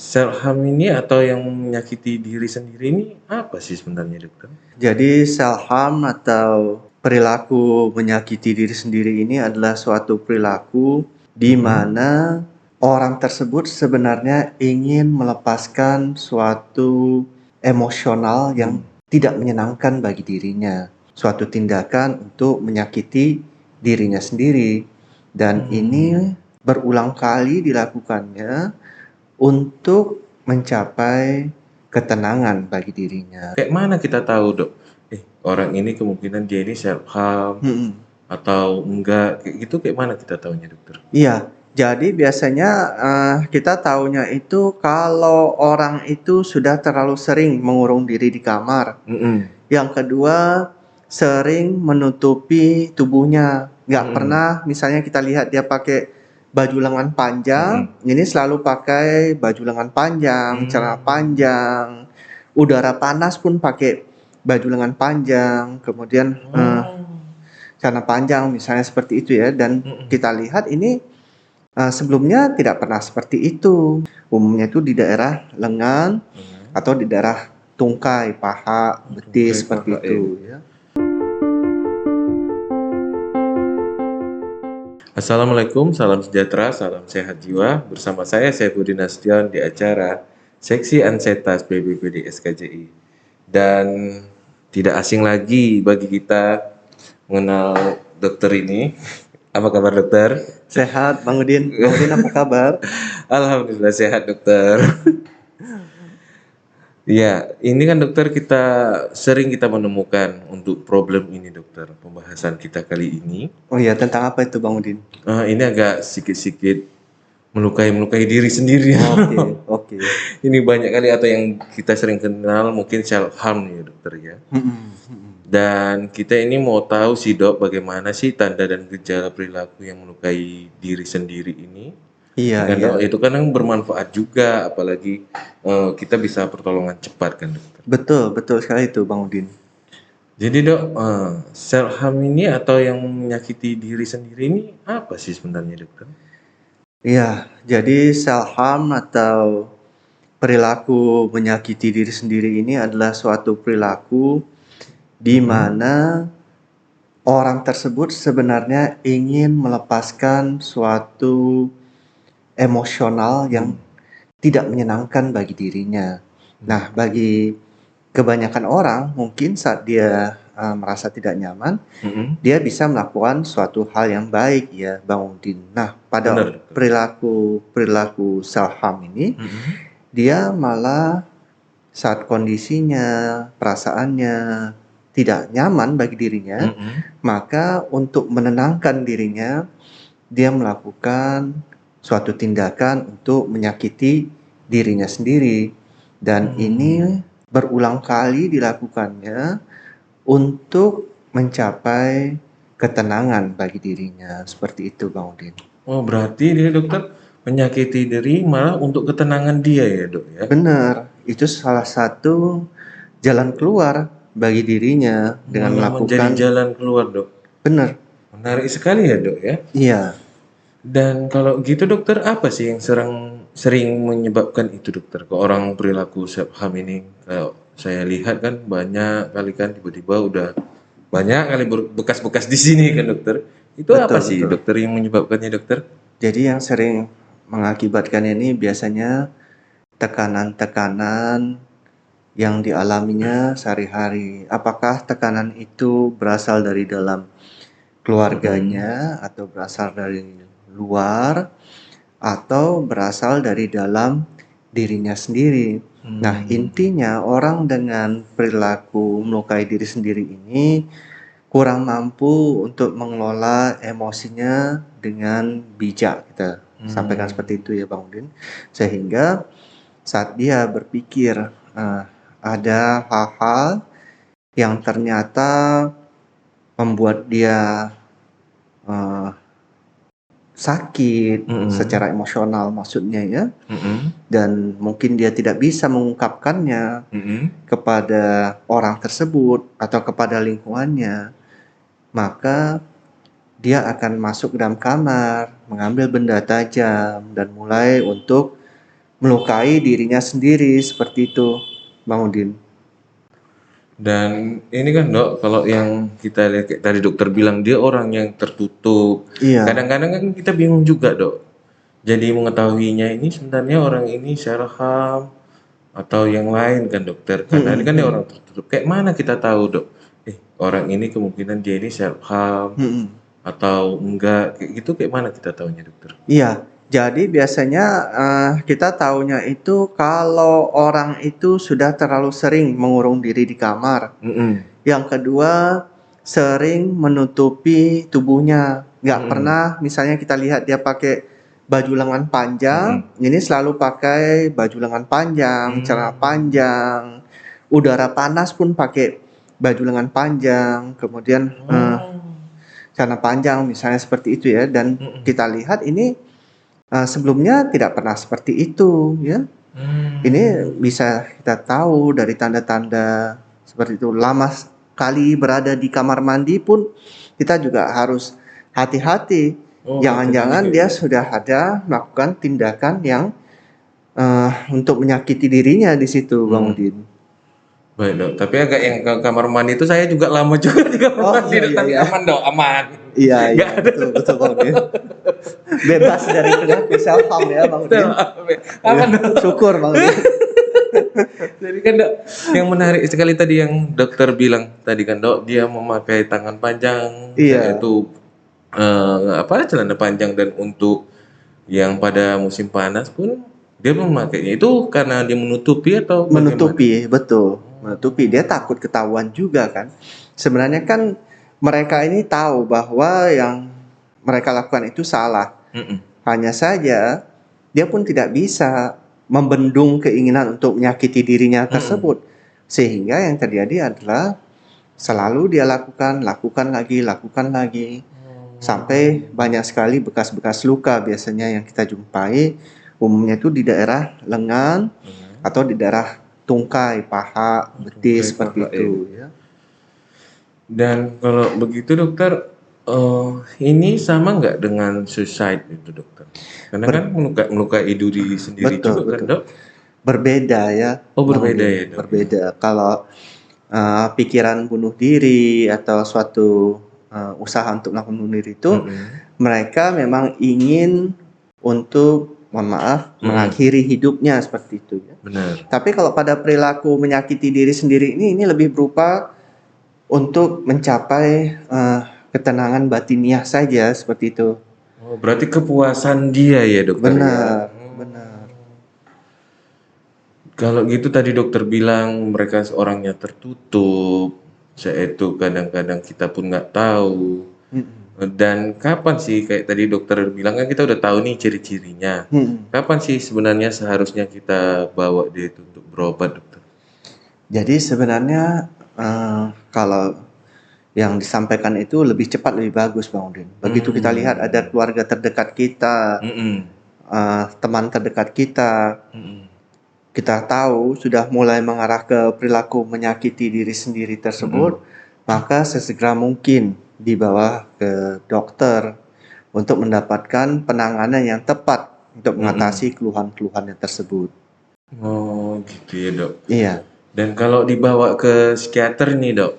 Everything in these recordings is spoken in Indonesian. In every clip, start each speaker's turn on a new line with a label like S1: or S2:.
S1: Self harm ini atau yang menyakiti diri sendiri ini apa sih sebenarnya, dokter?
S2: Jadi self harm atau perilaku menyakiti diri sendiri ini adalah suatu perilaku di mana orang tersebut sebenarnya ingin melepaskan suatu emosional yang tidak menyenangkan bagi dirinya, suatu tindakan untuk menyakiti dirinya sendiri, dan ini berulang kali dilakukannya untuk mencapai ketenangan bagi dirinya.
S1: Kayak mana kita tahu, Dok? Orang ini kemungkinan dia ini self harm atau enggak, kayak gitu kayak mana kita tahunya, dokter?
S2: Iya, jadi biasanya kita taunya itu kalau orang itu sudah terlalu sering mengurung diri di kamar. Yang kedua, sering menutupi tubuhnya. Nggak pernah, misalnya kita lihat dia pakai baju lengan panjang, ini selalu pakai baju lengan panjang, celana panjang. Udara panas pun pakai baju lengan panjang, kemudian celana panjang misalnya seperti itu ya. Dan kita lihat ini sebelumnya tidak pernah seperti itu. Umumnya itu di daerah lengan atau di daerah tungkai, paha, betis seperti itu ya.
S1: Assalamualaikum, salam sejahtera, salam sehat jiwa. Bersama saya Saifuddin Nasution di acara Seksi Ansetas BPPD SKJI. Dan tidak asing lagi bagi kita mengenal dokter ini. Apa kabar, dokter?
S2: Sehat, Bang Udin. Bang Udin apa kabar?
S1: Alhamdulillah sehat, dokter. Ya, ini kan dokter sering kita menemukan untuk problem ini, dokter. Pembahasan kita kali ini.
S2: Oh iya, tentang apa itu Bang Udin?
S1: Ini agak sedikit melukai diri sendiri.
S2: Oke.
S1: Ini banyak kali atau yang kita sering kenal mungkin self harm ya, dokter ya. Dan kita ini mau tahu sih, Dok, bagaimana sih tanda dan gejala perilaku yang melukai diri sendiri ini.
S2: Iya.
S1: Dok, itu kan bermanfaat juga, apalagi kita bisa pertolongan cepat kan, dokter.
S2: Betul sekali itu Bang Udin.
S1: Jadi, Dok, self harm ini atau yang menyakiti diri sendiri ini apa sih sebenarnya, dokter?
S2: Iya, jadi self harm atau perilaku menyakiti diri sendiri ini adalah suatu perilaku di mana orang tersebut sebenarnya ingin melepaskan suatu emosional yang tidak menyenangkan bagi dirinya. Nah, bagi kebanyakan orang mungkin saat dia merasa tidak nyaman, dia bisa melakukan suatu hal yang baik ya, Bang Udin. Nah, pada perilaku self harm ini, dia malah saat kondisinya, perasaannya tidak nyaman bagi dirinya, maka untuk menenangkan dirinya, dia melakukan suatu tindakan untuk menyakiti dirinya sendiri. Dan ini berulang kali dilakukannya untuk mencapai ketenangan bagi dirinya. Seperti itu Bang Udin.
S1: Oh, berarti dia, dokter, menyakiti diri malah untuk ketenangan dia ya, Dok ya?
S2: Benar, itu salah satu jalan keluar bagi dirinya dengan melakukan.
S1: Menjadi jalan keluar, Dok.
S2: Benar.
S1: Menarik sekali ya, Dok ya?
S2: Iya.
S1: Dan kalau gitu, dokter, apa sih yang sering menyebabkan itu, dokter, ke orang perilaku self harm ini? Kalau saya lihat kan banyak kali kan tiba-tiba udah banyak kali bekas-bekas di sini kan, dokter. Itu apa sih, dokter, yang menyebabkannya, dokter?
S2: Jadi yang sering mengakibatkan ini biasanya tekanan-tekanan yang dialaminya sehari-hari. Apakah tekanan itu berasal dari dalam keluarganya atau berasal dari luar atau berasal dari dalam dirinya sendiri. Nah, intinya orang dengan perilaku melukai diri sendiri ini kurang mampu untuk mengelola emosinya dengan bijak, kita sampaikan seperti itu ya Bang Udin. Sehingga saat dia berpikir ada hal-hal yang ternyata membuat dia sakit secara emosional maksudnya ya, dan mungkin dia tidak bisa mengungkapkannya kepada orang tersebut atau kepada lingkungannya, maka dia akan masuk ke dalam kamar, mengambil benda tajam dan mulai untuk melukai dirinya sendiri seperti itu, Bang Udin.
S1: Dan ini kan dok, kalau yang kita lihat kayak tadi dokter bilang dia orang yang tertutup.
S2: Iya.
S1: Kadang-kadang kan kita bingung juga dok. Jadi mengetahuinya ini sebenarnya orang ini Sherham atau yang lain kan dokter. Karena ini kan dia orang tertutup. Kayak mana kita tahu dok? Orang ini kemungkinan dia ini Sherham atau enggak. Kayak gitu kayak mana kita tahunya dokter?
S2: Iya. Jadi biasanya kita taunya itu kalau orang itu sudah terlalu sering mengurung diri di kamar. Yang kedua, sering menutupi tubuhnya. Nggak pernah misalnya kita lihat dia pakai baju lengan panjang, ini selalu pakai baju lengan panjang, celana panjang. Udara panas pun pakai baju lengan panjang, kemudian celana panjang misalnya seperti itu ya. Dan kita lihat ini sebelumnya tidak pernah seperti itu ya. Ini bisa kita tahu dari tanda-tanda seperti itu. Lama sekali berada di kamar mandi pun kita juga harus hati-hati. Jangan-jangan dia sudah ada melakukan tindakan yang untuk menyakiti dirinya di situ, Bang Udin.
S1: Baik dok, tapi agak yang ke kamar mandi itu saya juga lama juga di kamar mandi, tapi aman dok, aman.
S2: Iya, betul Bang Udin. Bebas dari perilaku self harm ya Bang Udin.
S1: Aman dok.
S2: Syukur Bang Udin.
S1: Jadi kan dok, yang menarik sekali tadi yang dokter bilang tadi kan dok, dia memakai tangan panjang, yaitu celana panjang, dan untuk yang pada musim panas pun dia memakainya itu karena dia menutupi atau
S2: menutupi, betul. Menutupi, dia takut ketahuan juga kan. Sebenarnya kan mereka ini tahu bahwa yang mereka lakukan itu salah. Hanya saja dia pun tidak bisa membendung keinginan untuk menyakiti dirinya tersebut. Sehingga yang terjadi adalah selalu dia lakukan lagi. Sampai banyak sekali bekas-bekas luka biasanya yang kita jumpai. Umumnya itu di daerah lengan atau di daerah tungkai, paha, betis, seperti itu ya.
S1: Dan kalau begitu dokter, ini sama nggak dengan suicide itu dokter? Karena kan melukai diri sendiri juga kan dok?
S2: Berbeda ya.
S1: Oh berbeda ya dok?
S2: Berbeda. Kalau pikiran bunuh diri atau suatu usaha untuk melakukan bunuh diri itu, mereka memang ingin untuk mengakhiri hidupnya seperti itu ya.
S1: Benar.
S2: Tapi kalau pada perilaku menyakiti diri sendiri ini lebih berupa untuk mencapai ketenangan batiniah saja seperti itu.
S1: Oh, berarti kepuasan dia ya dokter?
S2: Benar.
S1: Kalau gitu tadi dokter bilang mereka orangnya tertutup, yaitu kadang-kadang kita pun nggak tahu. Dan kapan sih, kayak tadi dokter bilang kan kita udah tahu nih ciri-cirinya. Kapan sih sebenarnya seharusnya kita bawa dia itu untuk berobat dokter?
S2: Jadi sebenarnya kalau yang disampaikan itu lebih cepat lebih bagus Bang Udin. Begitu kita lihat ada keluarga terdekat kita, teman terdekat kita, kita tahu sudah mulai mengarah ke perilaku menyakiti diri sendiri tersebut, maka sesegera mungkin dibawa ke dokter untuk mendapatkan penanganan yang tepat untuk mengatasi keluhan-keluhannya tersebut.
S1: Oh gitu ya dok.
S2: Iya.
S1: Dan kalau dibawa ke psikiater nih dok,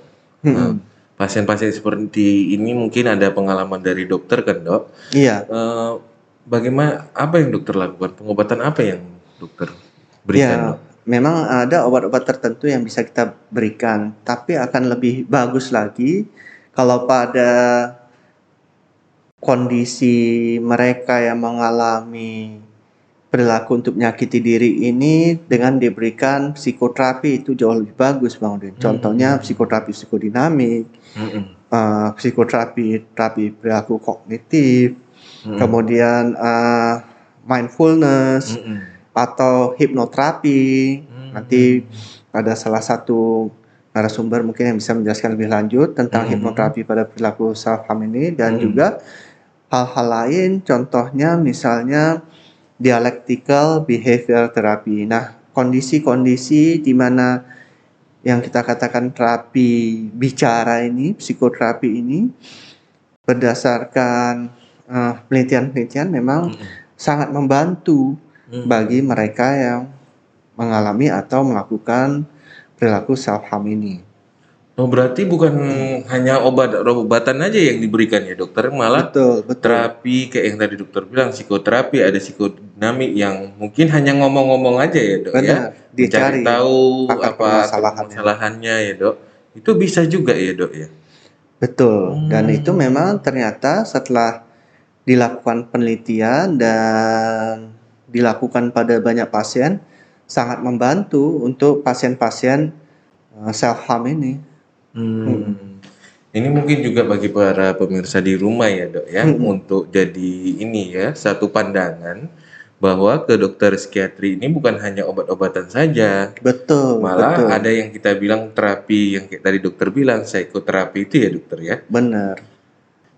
S1: pasien-pasien seperti ini mungkin ada pengalaman dari dokter kan dok?
S2: Iya.
S1: Bagaimana, apa yang dokter lakukan? Pengobatan apa yang dokter berikan dok?
S2: Memang ada obat-obat tertentu yang bisa kita berikan, tapi akan lebih bagus lagi kalau pada kondisi mereka yang mengalami perilaku untuk menyakiti diri ini dengan diberikan psikoterapi itu jauh lebih bagus Bang Udin. Contohnya psikoterapi psikodinamik, psikoterapi perilaku kognitif, kemudian mindfulness, atau hipnoterapi. Nanti ada salah satu narasumber mungkin yang bisa menjelaskan lebih lanjut tentang hipnoterapi pada perilaku self harm ini, dan juga hal-hal lain, contohnya misalnya dialectical behavior therapy. Nah, kondisi-kondisi di mana yang kita katakan terapi bicara ini, psikoterapi ini, berdasarkan penelitian-penelitian memang sangat membantu bagi mereka yang mengalami atau melakukan perilaku self harm ini.
S1: Oh, berarti bukan hanya obatan aja yang diberikan ya dokter, malah
S2: Betul, betul.
S1: terapi kayak yang tadi dokter bilang, psikoterapi, ada psikodinamik yang mungkin hanya ngomong-ngomong aja ya dok ya,
S2: Benar,
S1: mencari
S2: dicari
S1: tahu
S2: akar
S1: apa akar
S2: permasalahannya.
S1: permasalahannya ya dok, itu bisa juga ya dok ya.
S2: Betul, dan itu memang ternyata setelah dilakukan penelitian dan dilakukan pada banyak pasien, sangat membantu untuk pasien-pasien self harm ini.
S1: Ini mungkin juga bagi para pemirsa di rumah ya dok ya, untuk jadi ini ya, satu pandangan bahwa ke dokter psikiatri ini bukan hanya obat-obatan saja,
S2: Betul,
S1: malah
S2: betul,
S1: ada yang kita bilang terapi yang kayak tadi dokter bilang, psikoterapi itu ya dokter ya.
S2: benar.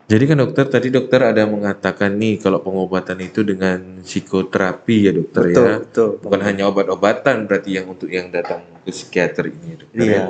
S1: Jadi kan dokter, tadi dokter ada mengatakan nih kalau pengobatan itu dengan psikoterapi ya dokter
S2: Betul,
S1: ya,
S2: betul, Bang
S1: bukan
S2: Udin.
S1: hanya obat-obatan berarti yang untuk yang datang ke psikiater ini ya dokter ya.
S2: Iya,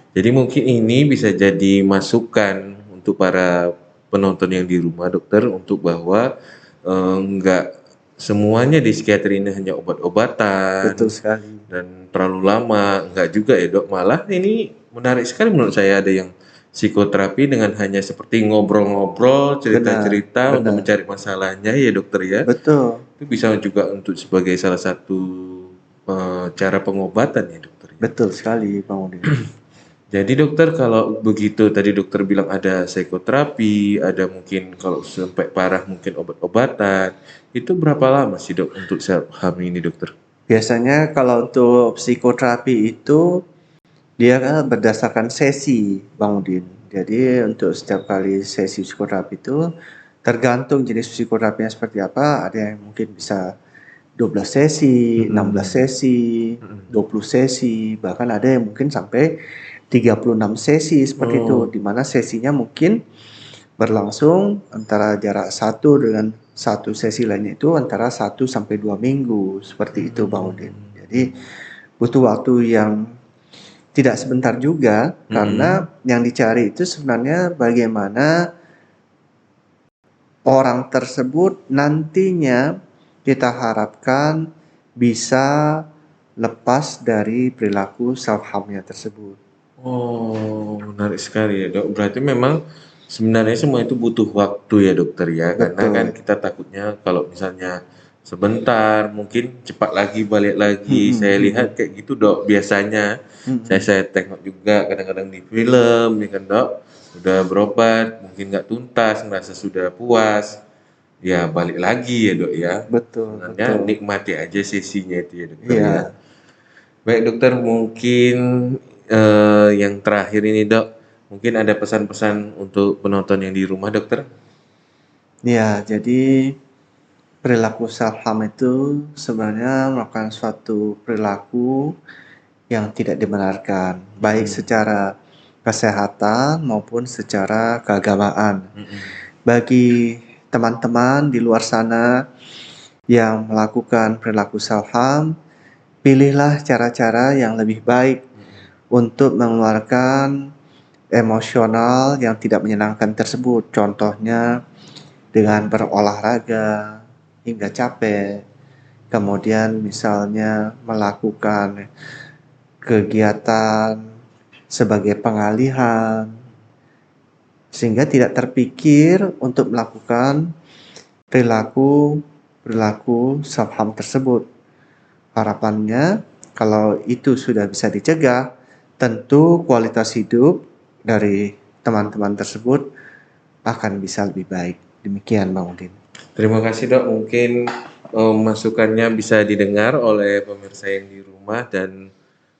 S1: Jadi mungkin ini bisa jadi masukan untuk para penonton yang di rumah dokter, untuk bahwa enggak semuanya di psikiatri ini hanya
S2: betul
S1: obat-obatan
S2: sekali.
S1: dan terlalu lama, enggak juga ya dok. Malah ini menarik sekali menurut saya, ada yang psikoterapi dengan hanya seperti ngobrol-ngobrol,
S2: Benar,
S1: cerita-cerita untuk
S2: benar.
S1: mencari masalahnya ya dokter ya.
S2: Betul,
S1: Itu bisa juga untuk sebagai salah satu cara pengobatan ya dokter ya.
S2: betul sekali, Bang Udin.
S1: Jadi dokter, kalau begitu tadi dokter bilang ada psikoterapi, ada mungkin kalau sampai parah mungkin obat-obatan, itu berapa lama sih dok untuk self harm ini dokter?
S2: Biasanya kalau untuk psikoterapi itu dia kan berdasarkan sesi, Bang Udin. Jadi untuk setiap kali sesi psikoterapi itu tergantung jenis psikoterapinya seperti apa. Ada yang mungkin bisa 12 sesi, 16 sesi, 20 sesi, bahkan ada yang mungkin sampai 36 sesi seperti itu,
S1: Oh,
S2: di mana sesinya mungkin berlangsung antara jarak satu dengan satu sesi lainnya itu antara 1 sampai 2 minggu seperti itu, Bang Udin. Jadi butuh waktu yang tidak sebentar juga, karena yang dicari itu sebenarnya bagaimana orang tersebut nantinya kita harapkan bisa lepas dari perilaku self harmnya tersebut.
S1: oh, menarik sekali ya dok. Berarti memang sebenarnya semua itu butuh waktu ya dokter ya, karena kan
S2: Betul.
S1: kita takutnya kalau misalnya sebentar, mungkin cepat lagi balik lagi.
S2: Mm-mm,
S1: Saya lihat
S2: mm-mm,
S1: kayak gitu dok biasanya.
S2: mm-mm.
S1: Saya tengok juga kadang-kadang di film, ya kan dok. Udah berobat, mungkin nggak tuntas, merasa sudah puas, ya balik lagi ya dok ya.
S2: Betul,
S1: Sebenarnya
S2: betul.
S1: nikmati aja sesinya itu ya dokter ya.
S2: Iya,
S1: Baik dokter, mungkin yang terakhir ini dok, mungkin ada pesan-pesan untuk penonton yang di rumah dokter?
S2: iya. Jadi perilaku self harm itu sebenarnya merupakan suatu perilaku yang tidak dibenarkan, baik secara kesehatan maupun secara keagamaan. Bagi teman-teman di luar sana yang melakukan perilaku self harm, pilihlah cara-cara yang lebih baik untuk mengeluarkan emosional yang tidak menyenangkan tersebut. Contohnya dengan berolahraga hingga capek, kemudian misalnya melakukan kegiatan sebagai pengalihan, sehingga tidak terpikir untuk melakukan perilaku self harm tersebut. Harapannya kalau itu sudah bisa dicegah, tentu kualitas hidup dari teman-teman tersebut akan bisa lebih baik. Demikian, Bang Udin.
S1: Terima kasih dok, mungkin masukannya bisa didengar oleh pemirsa yang di rumah, dan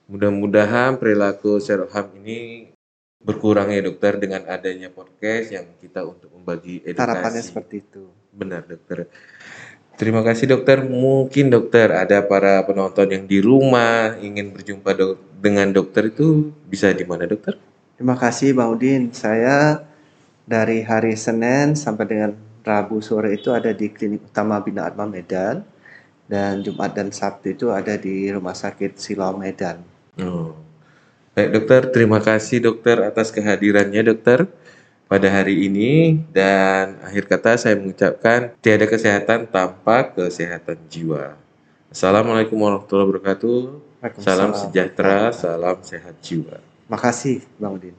S1: mudah-mudahan perilaku self harm ini berkurang ya dokter dengan adanya podcast yang kita untuk membagi
S2: Harapannya
S1: edukasi.
S2: seperti itu.
S1: Benar dokter. Terima kasih dokter. Mungkin dokter ada para penonton yang di rumah ingin berjumpa dengan dokter, itu bisa di mana dokter?
S2: Terima kasih, Bang Udin. Saya dari hari Senin sampai dengan Rabu sore itu ada di Klinik Utama Bina Atma Medan, dan Jumat dan Sabtu itu ada di Rumah Sakit Siloam Medan.
S1: Oh. Baik dokter, terima kasih dokter atas kehadirannya dokter pada hari ini, dan akhir kata saya mengucapkan tiada kesehatan tanpa kesehatan jiwa. Assalamualaikum warahmatullahi wabarakatuh. Salam
S2: Waalaikumsalam
S1: sejahtera,
S2: warahmatullahi wabarakatuh.
S1: salam sehat jiwa.
S2: Makasih Bang Udin.